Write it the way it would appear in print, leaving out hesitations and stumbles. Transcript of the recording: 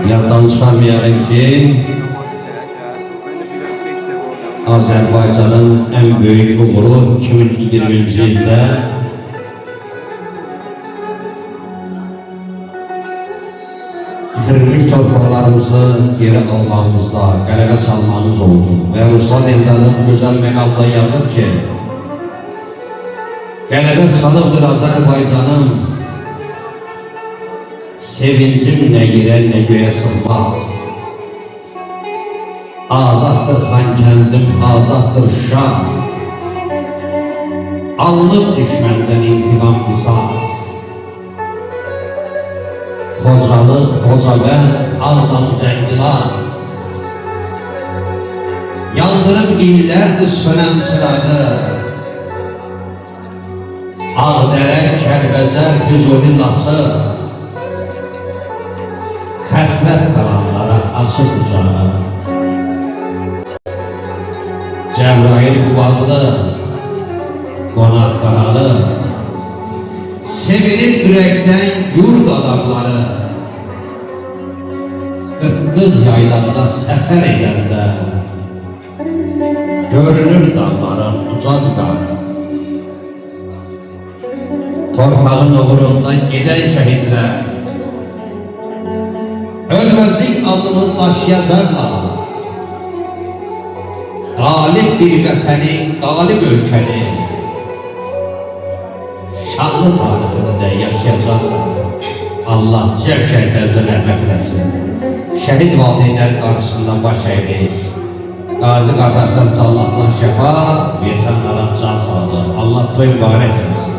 Yaddan çıkarmayalım ki Azerbaycan'ın en büyük umuru 2020 yılda İtirilmiş torpaqlarımızı geri almamızda qələbə çalmamız oldu və Ruslan Eldan'ın güzel məqalda yazır ki qələbə çalıbdır Azərbaycanın sevincim nə yerə nə göyə sığmaz. Azaddır Xankəndim, azaddır Şuşa, alınıb düşməndən intiqam qisas. Xocalı, Xocavənd, Ağdam, Zəngilan yandırıb illərdir sönən çırağı. Ağdərə, Kəlbəcər, Füzuli, Laçı həsrət qalanlara açıq ucağı. Cəbrayil quvaqlı, qonaq qaralı, sevinir ürəkdən yurd adamları. Qırqız yaylarına səfər edəndə görünür dağların uca vüqarı. Torpağın uğrundan gedən şəhidlər ölməzlik adını daşıyacaqlar. Qalib bir vətəni, qalib ölkəni şanlı tarixində yaşayacaqlar. Allah cəb şəhidlərimizə rəhmət eləsin. Şəhid valideynlər qarşısında baş əyib, qazi qardaşlarımıza Allah'tan şəfa, yesanlara can sağlığı. Allah toy mübarək eləsin.